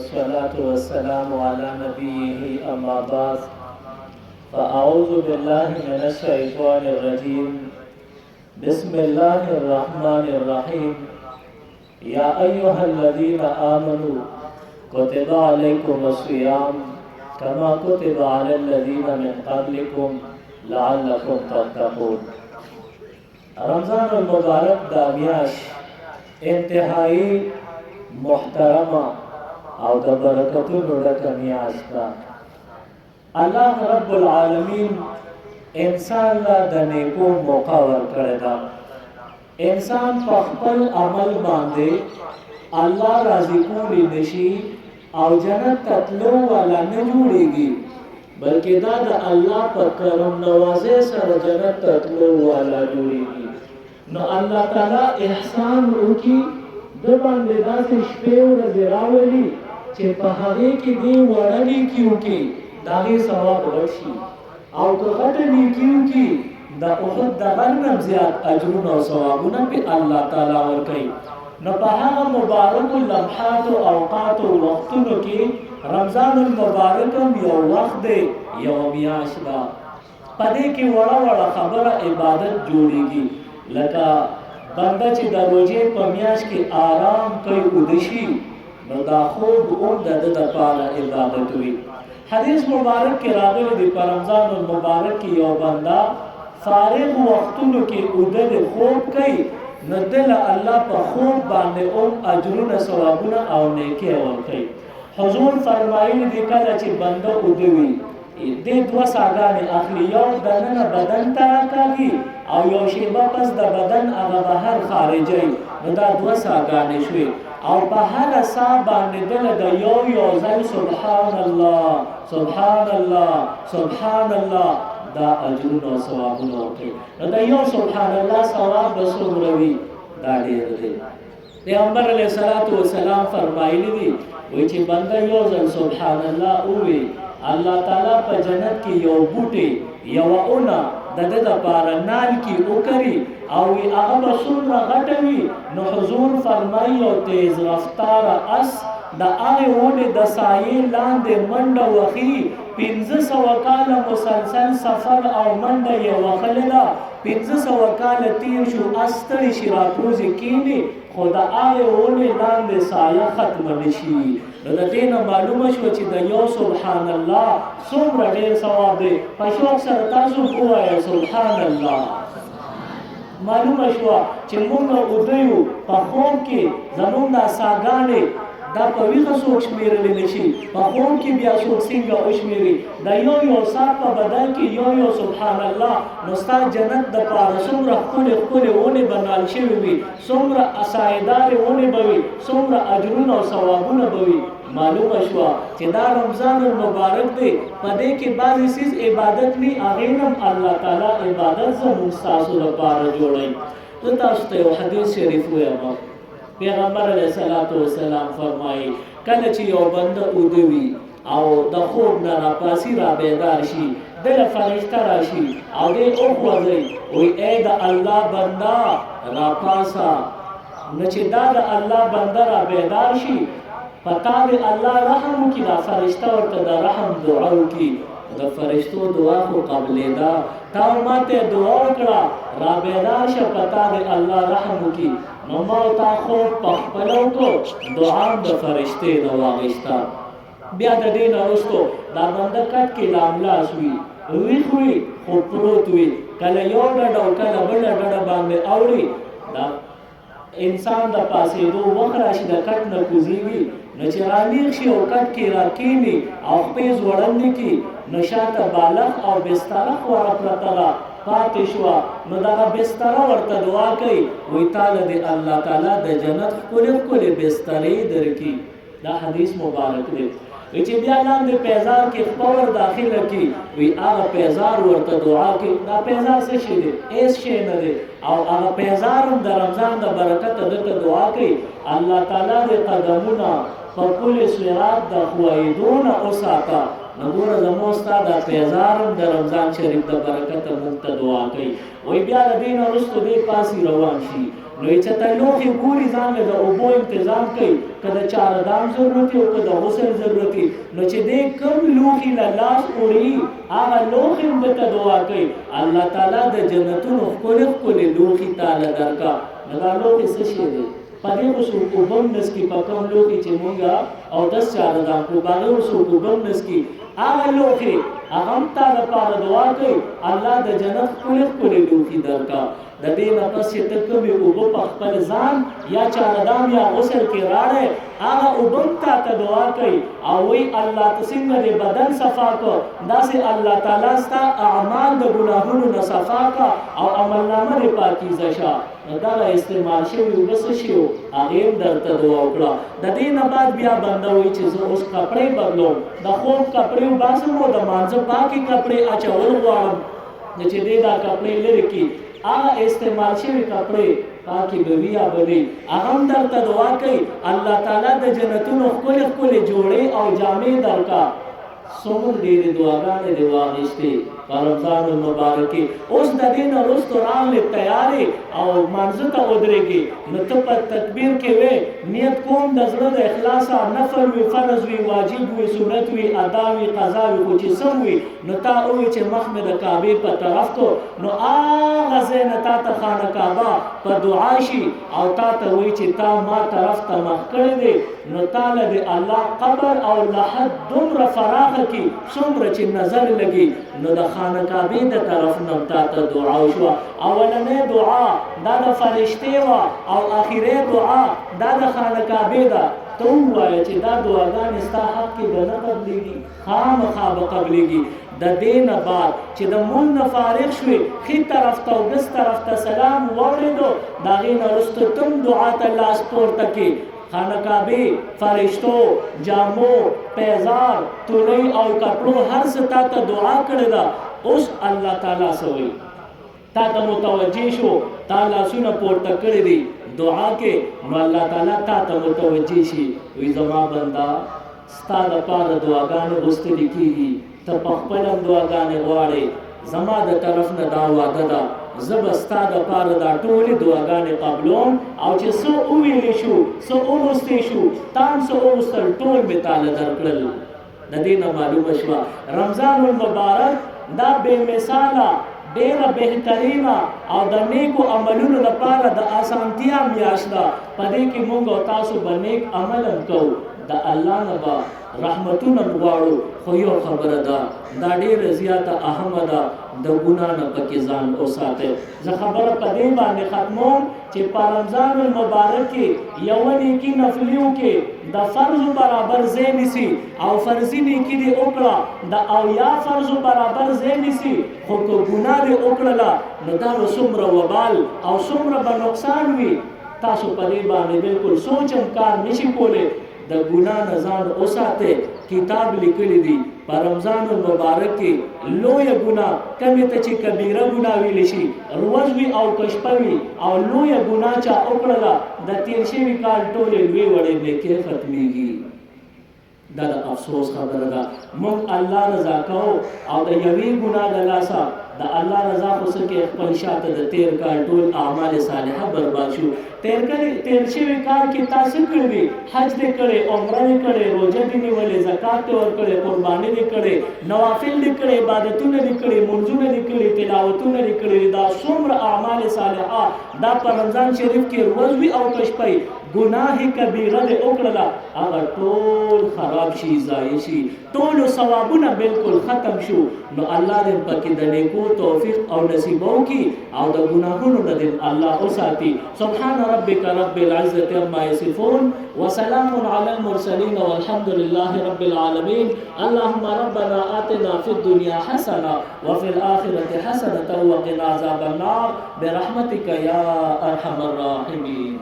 والصلاة والسلام على نبيه أما بعد فأعوذ بالله من الشيطان الرجيم بسم الله الرحمن الرحيم يا أيها الذين آمنوا كتب عليكم الصيام كما كتب على الذين من قبلكم لعلكم تتقون. رمضان المبارک دا میاش انتہائی محترمه او د برکتونو ډکه میاشت ده. الله رب العالمین انسان لا د نیکو موقع ورکړی ده. انسان په خپل عمل باندې الله راضي کولی نشي او جنت ته تلو والا نه جوړیږي، بلکې دا د الله په کرم نوازۍ سره جنت ته تلو والا جوړیږي. نو الله تعالی احسان وکړي د باندې داسې شپې ورځې راولي چې په هغې کې دې وړه نیکي وکړي د هغې ثواب ورشي، او که غټه نیکي وکړي د احد د غر نه زیات اجرونه او ثوابونه پې الله تعالی ورکوي. نو په هغه مبارکو لمحاتو اوقاتو وختونو کې رمضان المبارک هم یو وخت دی، یو میاشت ده. په دې کې وړه وړه خبره عبادت جوړیږي، لکه بنده چې د روژې په میاشت کې آرام کوي اوده شي نو دا خوب هم د ده دپاره عبادت وي. حدیث مبارک کې راغلی دی په رمضان المبارک کې یو بنده فارغ وختونو کې اوده د خوب کوي نو ده له الله په خوب باندې هم اجرونه ثوابونه او نیکۍ ورکوي. حضور فرمایلي دي کله چې بنده اوده وي دې دوه ساګانې اخلي، یو دننه بدن ته راکاږي او یو شیبه پس د بدن هغه بهر خارجوي، نو دا دوه ساګانې شوې. او په هره ساه باندې دله د یو ځل سبحان الله سبحان الله سبحان الله دا اجرونه او ثوابونه ورکوي. نو د یو سبحان الله ثواب به څومره وي؟ دا ډېر دی. پیغمبر علیه الصلاة والسلام فرمایلی دي وایي چې بنده یو ځل سبحان الله ووایي الله تعالی په جنت کې یو بوټی یوه اونه د ده دپاره نال کې وکري او هغه به څومره غټه وي. نو حضور فرمایي یو تیز رفتاره اس د هغې ونې د سایې لاندې منډه وهي، 500 کاله مسلسل سفر او منډه یې وهلې ده، 500 کاله تیر شو اس ستړي شي راپوزې کښېني خو د هغې ونې لاندې سایه ختمه نه شي. نو د دې نه معلومه شوه چې د یو سبحان الله څومره ډېر ثواب دی. په شوق سره تاسو ووایه سبحان الله. معلومه شوه چې موږ اوده یو په خوب کې زموږ دا ساګانې دا په ویښه څوک شمېرلی نه شي، په خوب کې بیا څوک څنګه وشمېري. د یو ساعت په بدل کې یو سبحان الله نو ستا جنت دپاره څومره ښکلې ښکلې ونې به نال شوې وي، څومره سایه‌دارې ونې به وي، څومره اجرونه او ثوابونه به وي. معلومه شوه چې دا رمضان المبارک دی، په دې کې بعضې څیز عبادت نی هغې هم الله تعالی عبادت زموږ ستاسو لپاره جوړوي. زه تاسو ته یو حدیث شریف ویم. پیغمبر علیه الصلاة والسلام فرمایي کله چې یو بنده اوده وي او د خوب نه راپاسي را بیدار شي دله فرشته راشي او دې وخوځوي وایي ای د الله بنده راپاسه. نو چې دا د الله بنده را بیدار شي په تا د الله رحم وکړي، دا فرشته ورته د رحم دعا وکړي. د فرشتو دعا خو قبلېده، تا ما ته دعا وکړه را بیدار شه په تا د الله رحم وکړي. نو ما تا خوب په خپله وکړو، دعا هم د فرشتې نه واخیسته. بیا د دې نه وروستو دا بنده کټ کې لاملاس وي، ویښ وي خو پروت وي، کله یو ډډه او کله بله ډډه باندې اوري. دا انسان د پاسېدو وخت راشي د کټ نه کوزېږي نو چې رانیغ شي او کټ کې راکښېني او خپې ځوړندې کړي نو شاته بالښت او بستره خوره پرته ده پاتې شوه، نو دغه بستره ورته دعا کوي وایي تاله د الله تعالی د جنت ښکلې ښکلې بسترې درکړي. دا حدیث مبارک دی. وی چې بیا لاندې پیزار کې خپه ور داخله کړي وی هغه پیزار ورته دعا کوي. دا پیزار څه شی دی؟ هېڅ شی نه دی. او هغه پیزار هم د رمضان د برکته دته دعا کوي الله تعالی د قدمونه په پل صراط د ښویېدو نه وساته. نو ګوره زموږ ستا دا پیزار هم د رمضان شریف د برکته موږ ته دعا کوي. وی بیا د دې نه وروسته دی پاسې روان شي نو چې ته لوښي ګوري ځان له د اوبو انتظام کوي که د چاردام ضرورت وي او که د غسل ضرورت وي نو چې دی کوم لوښي له لاس وړي هغه لوښي هم درته دعا کوي الله تعالی د جنتونو ښکلي ښکلي لوښي تاله درکړه نو دا لوښي څه شی دی په دې خو څوک اوبه هم نسکي په کوم لوښي چې مونږ اودس چاردام کړو په هغې څوک اوبه هم نسکي هغه لوښي هغه هم تا دپاره دعا کوي الله د جنت ښکلي ښکلي لوښي درکړه د دې نه پس چې ته کومې اوبه په خپل ځان یا چاردام یا غسل کې راړی هغه اوبه هم تا ته دعا کوي او وایي الله ته څنګه دې بدن صفا کړه داسې الله تعالی ستا اعمال د ګناهونو نه صفا کړه او عملنامه دې پاکیزه شه نو دغه استعمال شوي اوبه څه شي وو هغې هم درته دعا وکړه د دې نه بعد بیا بنده وایي چې زه اوس کپړې بدلوم د خوب کپړې وباسم او د مانځه پاکې کپړې اچول غواړم نو چې دې دا کپړې لرې کړي هغه استعمال شوي کپړې پاکې به وي یا به نه هغه هم درته دعا کوي الله تعالی د جنتونو ښکلې ښکلې جوړې او جامې درکړه څومره ډېرې دعاګانې دې واخیستې په رمضان المبارک کې اوس د دې نه وروسته راغلې تیارې او مانځه ته ودرېږي نو ته په تکبیر کې وې نیت کوم د زړه د اخلاصه نفل وي فرض وي واجب وي سنت وي ادا وي قضا وي خو چې سم وي نو تا ووایي چې مخ مې د کعبې په طرف کو نو هغه ځای نه تا ته خانه کعبه په دعا شي او تا ته وایي چې تا ما طرف ته مخ کړی دی نو تا له د الله قبر او لحد دومره فراخه کې څومره چې نظر لګي نو د خانه کعبې د طرف نه تا ته دعا وشوه اولنۍ دعا دا د فرشتې وه او اخرۍ دعا دا د خانه کعبې ده ته ووایه چې دا دعاګانې ستا حق کې به نه قبلېږي خامخا به قبلېږي د دې نه بعد چې د مونږ نه فارغ شوې ښي طرف ته او ګس طرف ته سلام واورېدو د هغې نه وروسته تم دعا ته لاس پورته کړي خانه کعبې فرشتو جامو پیزار تورۍ او کپړو هر څه تا ته دعا کړې ده اوس الله تعالی څه وایي تا ته متوجه شو تا لاسونه پورته کړي دي دعا کې نو الله تعالی تا ته متوجه شي وایي زما بنده ستا دپاره دعاګانې غوښتلې کېږي ته په خپله هم دعاګانې غواړې زما د طرف نه دا وعده ده زه به ستا دپاره دا ټولې دعاګانې قبلوم او چې څه وویلې شو څه وغوښتې شو تا هم څه وغوښتل ټول مې تاله درکړل د دې نه معلومه شوه رمضان المبارک دا بې مثاله ډېره بهترینه او د نیکو عملونو لپاره د اسانتیا میاشت ده په دې کې موږ او تاسو به نیک عمل هم کوو د الله نه به رحمتونه غواړو خو یو خبره ده دا ډېره زیاته اهمه ده د ګناه نه پکې ځان وساتئ زه خبره په دې باندې ختموم چې په رمضان المبارک کې یوه نیکي نفلي وکړې د فرضو برابر ځای نیسي او فرضي نیکي دې وکړه د اویا فرضو برابر ځای نیسي خو که ګناه دې وکړله نو دا به څومره وبال او څومره به نقصان وي تاسو په دې باندې بالکل سوچ هم کار نشي کولی د ګناه نه ځان وساتئ کتاب لیکلی دی په رمضان المبارک کې لویه ګناه کمې ته چې کبیره ګناه ویلی شي روز وي او که شپه وي او لویه ګناه چا وکړله د تېر شوي کال ټولې لوی وړې نیکۍ ختمېږي دا د افسوس خبره ده موږ الله رضا کوو او د یوې ګناه د لاسه د الله رضا خو څه کې خپل شاته د تېر کال ټول اعمال صالحه برباد شو تېر شوي کال کې تا څه کړي دي حج دې کړی عمره دې کړی روژه دې نیولې زکات دې ورکړی قرباني دې کړی نوافل دې کړی عبادتونه دې کړي منځونه دې کړي تلاوتونه دې کړي دا څومره اعمال صالحه دا په رمضان شریف کې روز وي او که شپه ګناه کبیره دې وکړله هغه ټول خراب شي ضایع شي ټولو ثوابونه بالکل ختم شو نو الله دې پکې د نیکو توفیق او نصیب وکړي او د ګناهونو نه دې الله وساتي سبحان ربك رب العزة عما يصفون وسلام على المرسلين والحمد لله رب العالمين اللهم ربنا آتنا في الدنيا حسنة وفي الآخرة حسنة وقنا عذاب النار برحمتك يا أرحم الراحمين